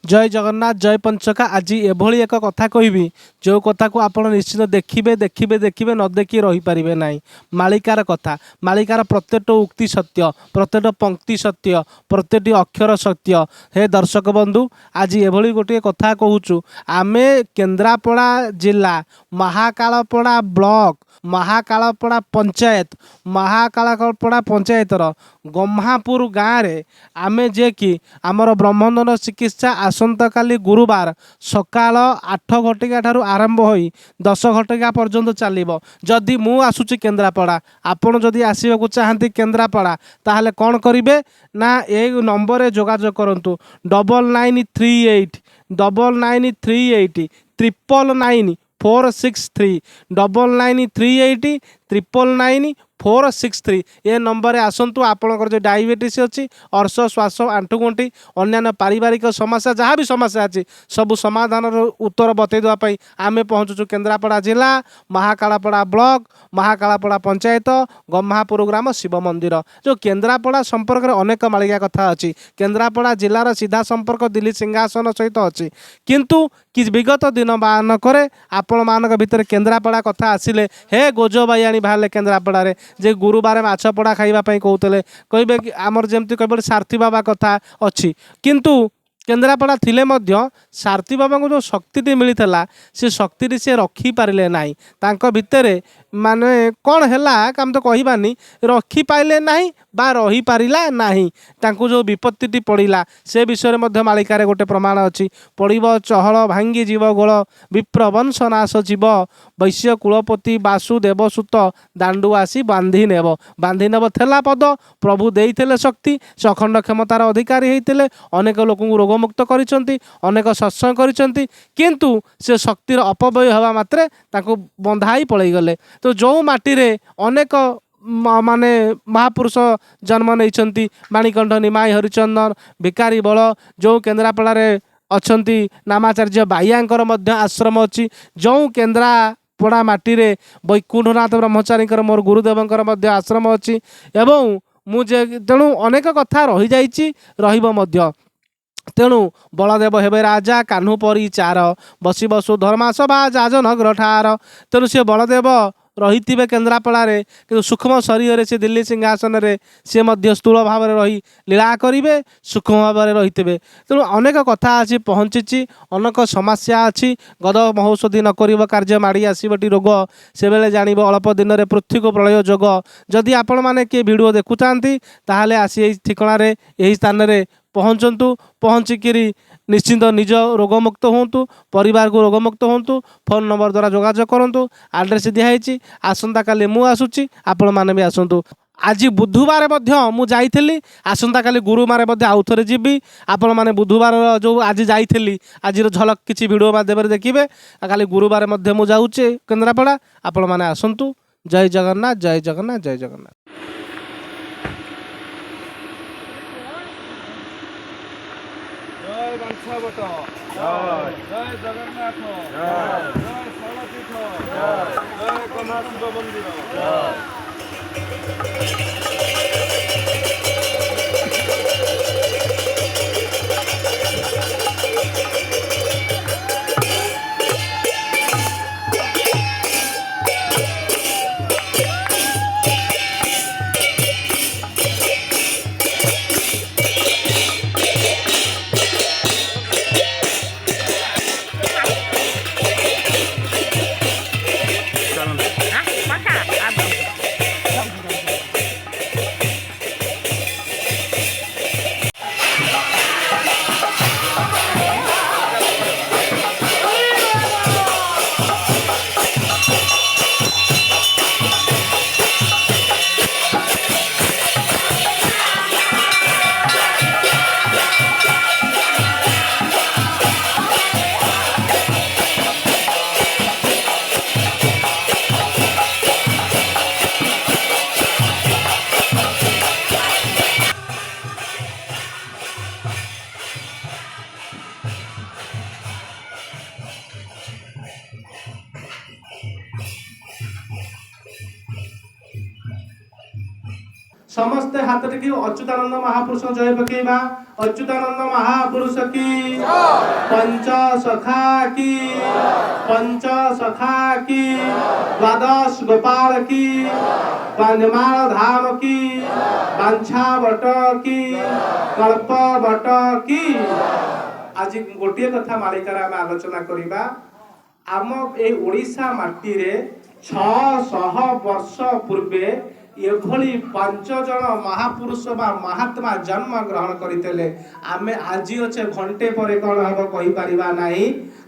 जय जगन्नाथ जय पंचका। आज एभली एक कथा कहबी जो कथा को आप निश्चित देखिए देखिए देखिए न देखी रहीपारे ना। मालिकार कथा, मालिकार प्रत्येक उक्ति सत्य, प्रत्येक पंक्ति सत्य, प्रत्येक अक्षर सत्य। हे दर्शक बंधु, आज एभली गोटे कथा कहूँ। आमे केन्द्रापड़ा जिला महाकालपड़ा ब्लॉक महाकालपड़ा पंचायत महाकालपड़ा पंचायतर गम्हापुर गाँव में आमे जे कि आमर ब्रह्मधन चिकित्सा आसंता काली गुरुवार सकाल 8 घटिका ठारू आरंभ होई 10 घटिका पर्यंत चलिबो। जदि मु आसुची केन्द्रापड़ा, आपण जदि आसीबाकू चाहंती केन्द्रापड़ा ताहले कौन करिवे ना ए नंबर जोगाजोग करंतु 9938 9938 999 463 9938 999 463 ये नंबर आसतु। आपणकर जो डायबिटीज अच्छी अर्श श्वास आंठुगंठी अन्य पारिवारिक समस्या जहाँ भी समस्या अच्छी सबू समाधान उत्तर बतईदेवाई आम पहुँचुचु केन्द्रापड़ा जिला महाकालपड़ा ब्लॉक महाकालपड़ा पंचायत गम्हापुर ग्राम शिव मंदिर। जो केन्द्रापड़ा संपर्क में अनेक मालिका कथा अच्छी। केन्द्रापड़ा जिलार सीधा संपर्क दिल्ली सिंहासन सहित अच्छी, किंतु कि विगत दिन मानक आपण मानक भितर केन्द्रापड़ा कथा आसिले हे गोज बाई बाहर केन्द्रापड़ा जे गुरुवार माछ पड़ा खाइबापी कहते कहे कि आमर जमी कहे सारथी बाबा कथा अच्छी, किंतु केन्द्रापड़ा थिले मध्य सारथी बाबा को जो शक्ति मिलता से शक्ति से रखिपारे ना। तांको भितरे माने कौन है काम तो कहबानी रखिपारे ना बा रही पारिला नाही। तांको जो विपत्ति पड़ा से विषय में मालिकार गोटे प्रमाण अच्छी। पड़ब चहल भांगी जीव गोल विप्र वंश नाश जीव वैश्य कुलपति वासुदेवसुत दांडू आसी बांधी नेब थेला पद प्रभु देइथिले शक्ति से अखंड क्षमतार अधिकारी होते अनेक लोक रोगमुक्त करिसेंती अनेक सत्संग करिसेंती, किंतु से शक्तिर अपव्यय हवा मात्रे ताको बंधाई पलई गले। तो जो माटी रे अनेक माने महापुरुष जन्म नहीं माणिकंठ निमाई हरिचंदन भिकारी बल जो केन्द्रापड़ा अच्छी नामाचार्य बाइयांकर मध्य आश्रम अच्छी। जो केन्द्रापड़ा माटी रे वैकुंठनाथ ब्रह्मचारी मोर गुरुदेवंकर मध्य आश्रम अच्छी एवं मुझे तेणु अनेक कथा रही जाइछि रहिबो मध्य। तेणु बलदेव हेबे राजा कान्हू परी चार बसी बसु धर्मासभा जाज नगर ठार। तेणु से बलदेव रही केन्द्रापड़ा कि सूक्ष्म शरीर से दिल्ली सिंहासन में सी स्थूल भाव में रही लीला करेंगे सूक्ष्म भाव में रही। तेणु अनेक कथा अच्छी पहुँची अनेक समस्या अच्छी। गद महौषधि नक कार्य माड़ी आसबटी रोग से बेले जान अल्प दिन में पृथ्वी को प्रलय जोग। जदि आपण मैंने किए वीडियो देखुता ताहले आसी ठिकाना यही स्थान में पहुँचतु। पहुँचिकी निश्चिंत निज रोगमुक्त हूँ परिवार को रोगमुक्त हूँ। फोन नंबर द्वारा जोगाजोग करूँ। आड्रेस दिखाई आसंता काली मु आसुची आपण मैंने भी आसतु। आज बुधवार मु जाइली आसंता काली गुरुवार आउ थे जी। आपण मैंने बुधवार जो आज जाइली आज झलक किसी वीडियो माध्यम देखिए। काली गुरुवार मु जाऊे केन्द्रापड़ा आपण मैंने आसतु। जय जगन्नाथ जय जगन्नाथ जय जगन्नाथ। जय वंशावट जय जगन्नाथ जय शैलपीठ जय कन्हा शिव मंदिर। समस्ते हाथ टेकी अच्युतानंद महापुरुष जय पकेबा। अच्युतानंद महापुरुष की, पंच सखा की, पंच सखा की, द्वादश गोपाल की, निर्माण धाम की, बांछा बट की, कल्प बट की। आज गोटे कथा मालिकार आम आलोचना करिबा। आम ए ओडिशा माटी रे 600 वर्ष पूर्वे एभली 5 जन महापुरुष बा महात्मा जन्म ग्रहण करते। आमे आज अच्छे घंटे पर कौन हम कही परिबा नाही,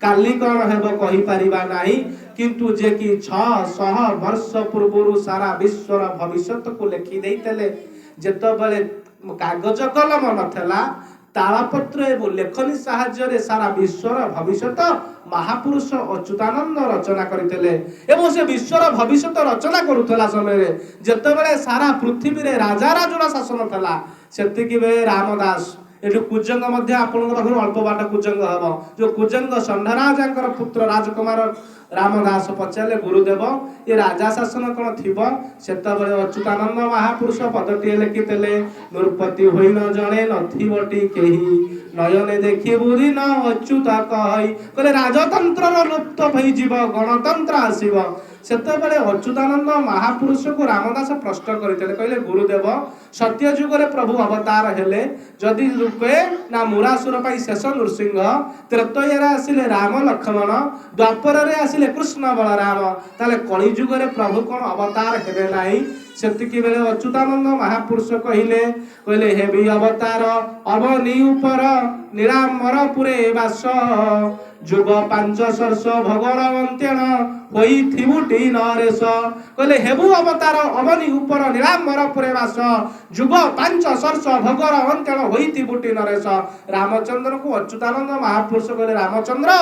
काली कौन हम कही परिबा नाही, किंतु जे कि 600 वर्ष पूर्व सारा विश्वर भविष्य को लिखि देइतले। जेतबेले कागज कलम नथला, तालपत्र एवं लेखनी साहाय्य सारा विश्वर भविष्य महापुरुष अच्युतानंद रचना करते। एवं से विश्वर भविष्य रचना करुला समय जेतेबेले सारा पृथ्वी रे राजा राजुड़ा शासन थला, सेतिकी बेले रामदास एटू कुजंग मध्य आपन अल्प बाट कुजंग हम जो कुजंग षंढराजा पुत्र राजकुमार रामदास पचारे गुरुदेव ये राजा शासन कौन थी सेतबेले अच्युतानंद महापुरुष पदटी लिखिते। नृपति होई न जणे नथिबटी केही, नयने देखी बुरी न अच्युत कहि। कहले राजतंत्र लुप्त भई जीव, गणतंत्र आसीब। सेतबेले अच्युतानंद महापुरुष को रामदास प्रश्न करते। कहले गुरुदेव सत्य जुगरे प्रभु अवतार हेले, जदि रूपे ना मुरासुर पाई शेष नृसिंह, त्रेतया आसिले राम लक्ष्मण, द्वापर रे आसिले कृष्ण बलराम, ताले कलि जुगरे प्रभु कौन अवतार हेबे नाही। सेतिकी बेले अच्युतानंद महापुरुष कहले कहले हेबी अवतार अवनी उपर निरामर पुरे वास, जुग 5 वर्ष भगवंतेण होई थिबुटी नरेश। कहले हेबु अवतार अवनी उपर निरामर पुरे वास, जुग 5 वर्ष भगवंतेण होई थिबुटी नरेश। रामचंद्र को अच्युतानंद महापुरुष कहले रामचंद्र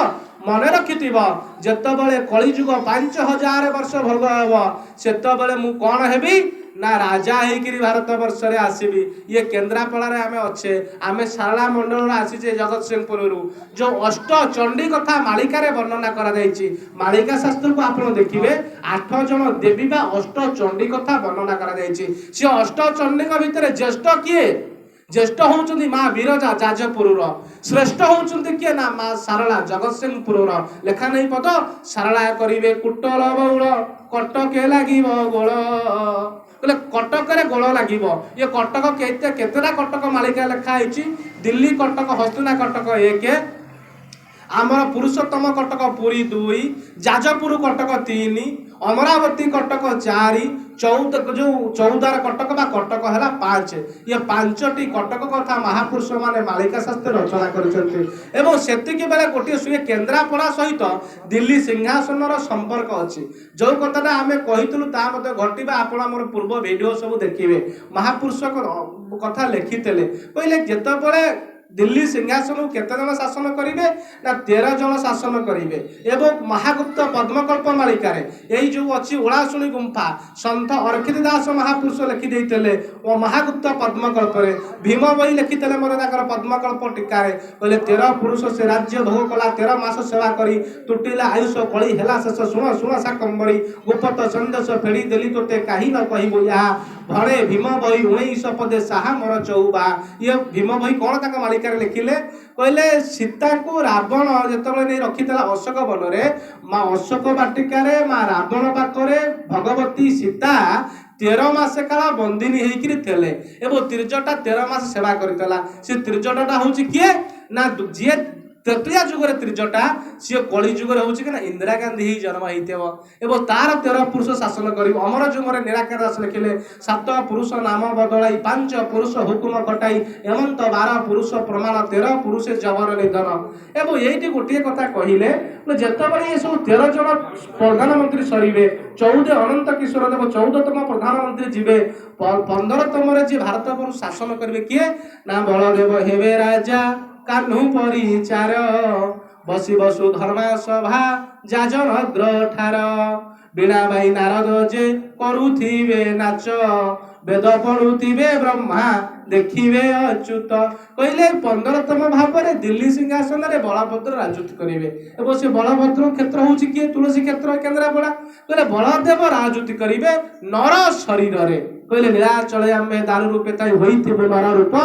मन रखिथिब, जेतबेले कलि जुग 5000 वर्ष भोग हेब, सेतबेले मु कौन हेबी ना राजा हेकिरी भारत वर्ष रे आसीबी। ये केन्द्रापड़ा रे आमे अच्छे, आमे सारला मंडल आसीचे जगत सिंहपुर रु। जो अष्ट चंडी कथा मालिका रे वर्णना करा जायछि, मालिका शास्त्र को आपण देखिबे 8 जन देवी बा अष्ट चंडी कथा वर्णना करा जायछि। से अष्ट चंडी का भितर ज्येष्ठ किए? ज्येष्ठ होउचंदी मां विरजा जाजपुर रो, श्रेष्ठ होउचंदी किए ना मां सारला जगत सिंहपुर रो। लेखा नहीं पद सारला करिवे कुटल बौल, कटके लागिबो गोळ। कहले कटक रे गोळ लागिबो। ये कटक केतेटा कटक मालिका लेखा आइछि? दिल्ली कटक, हस्तिना कटक 1, आमर पुरुषोत्तम कटक पुरी 2, जाजपुर कटक 3, अमरावती कटक 4, जो 14 कटक बा कटक है 5। ये 5टी कटक कथा महापुरुष माने मालिका शास्त्र रचना करछन्ते। एवं सेतिकी बेले गोटे सुए केन्द्रापड़ा सहित दिल्ली सिंहासन संपर्क अच्छी। जो कथा आम कहीलु ता मते घटिबा आपण हमर पूर्व वीडियो सब देखिबे। महापुरुष कथा लिखिते कहले जेतबेले दिल्ली सिंहासन केते जन शासन करिवे ना 13 जन शासन करिवे। एवं महागुप्त पद्मकल्प मालिकारे यही जो अच्छी ओलाशुणी गुंफा सन्थ अर्खित दास महापुरुष लिखि देइतले। ओ महागुप्त पद्मकल्प रे भीम बई लिखितले मरे ताकर पद्मकल्प टीकारे कहले 13 पुरुष से राज्य भोग कला, 13 मास सेवा करी टुटिला आयुष कली हेला शेष। सुण सुण साकंबरी गुप्त संदेश फेड़ी देली तोते काही न कहिबो या, भणे भीम बई 19 पदे साहा मोर चौबा। ये भीम बई कोन ताका मालिका लिखिले कहले सीता को रावण जेतबेले नहीं रखितला अशोक वन रे, मां अशोक वाटिका रे मां रावण पाखरे भगवती सीता 13 मास काला बंदिनी हेकिरी थेले। एवं त्रिजटा 13 मास सेवा करितला। से त्रिजटाटा होउची किए ना जे तृतीय जुगरे त्रिजटा सी कलि जुगरे होउची कि ना इंदिरा गांधी ही जन्म हेइतेबो। एवं तार 13 पुरुष शासन करिबो। अमर जुगरे निराकार दास लिखिले 7 पुरुष नाम बदलाई, 5 पुरुष हुकुम कटाई, एमंत 12 पुरुष प्रमाण, 13 पुरुष जबर निधन। एवं एइटी गोटे कथा कहिले जेतबेले ये सब 13 जन प्रधानमंत्री सरीबे, 14 अनंत किशोर देव 14तम प्रधानमंत्री जीवे, 15तम रे जे भारत पर शासन करिवे किए ना बलदेव हेबे राजा, कान्हू परिचार, बसी बसु धर्मा सभा जाजन अग्रठार, बीणा बाई नारद जे करुथिबे नाच, वेद पढ़ुथिबे ब्रह्मा देखिबे अच्युत। कहले 15तम भाव में दिल्ली सिंहासन रे बलभद्र राजत्व करिवे। एवं से बलभद्र क्षेत्र होउची किए? तुलसी क्षेत्र केन्द्रापड़ा। कहले बलदेव राजत्व करिवे नर शरीर रे। कहले नीलाचल आम्बे दारू रूपे ताई होइथिबे नर रूप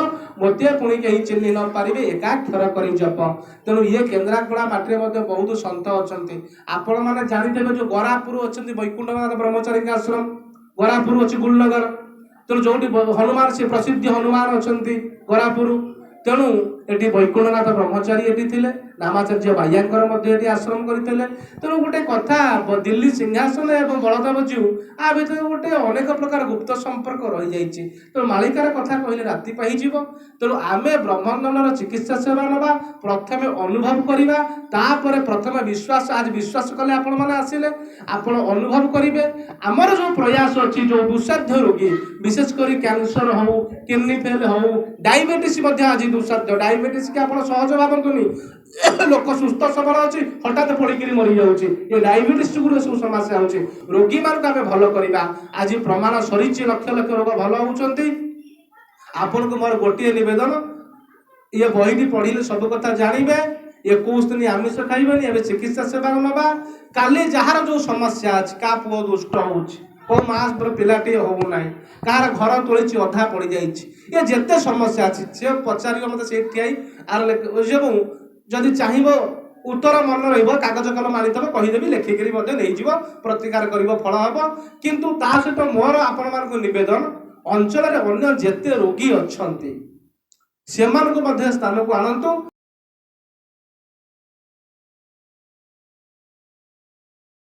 मते पुणी कहीं चिन्ह न पारिबे एकाक्षर करी जप। तेणु ये केन्द्रापड़ा माटी में बहुत सन्त अच्छा आपण मैंने जानीते जो गरापुर अच्छा वैकुंठनाथ ब्रह्मचारी आश्रम गरापुर अच्छी गुलनगर तेणु जो हनुमान से प्रसिद्ध हनुमान अच्छा गरापुर तेणु एटी वैकुंठनाथ ब्रह्मचारी एटी थिले नामाचार्य बाह्यांकर आश्रम करते तेणु गोटे कथा दिल्ली सिंहासन एवं बलदेव जीव आ भर गोटे अनेक प्रकार गुप्त संपर्क रही जाइए। तेणु मालिकार कथा कहले राति पाइज तेणु आम ब्रह्मांडर चिकित्सा सेवा नवा प्रथम अनुभव करवा तापर प्रथम विश्वास आज विश्वास कले आपण मैंने आसिले आपण अनुभव करेंगे आमर जो प्रयास अच्छी जो दुस्साध्य रोगी विशेषकर कैंसर हो किडनी फेल हो डायबिटीज आज दुस्साध्य डायबिटीज के आप सहज भावतुनि लोक सुस्थ सबल अच्छी हठात पड़ी मरी जाऊँगी ये डायबिटीज जो सब समस्या होची रोगी मान आम भल करवा आज प्रमाण सरी लक्ष लक्ष रोग भल होती आपण को मोर गोटे नवेदन ये बहीटी पढ़ले सब कथा जानवे 21 दिन आमिष खाइबनी एवं चिकित्सा सेवा नवा काली जार जो समस्या अच्छी क्या पुओ दुष्ट हो मास पिलाटी होना कहार घर तोली अधा पड़ जाए जिते समस्या अच्छी सी पचार मत से ठियाई आर जदि चाहब उत्तर मन रगज कलम आनीथब कहीदेवी लेखिकी नहीं प्रतिकार कर फल हम किंतु ता सहित मोर आपण मान नवेदन अंचल अन्य जेते रोगी अच्छा से स्थान को आणतु।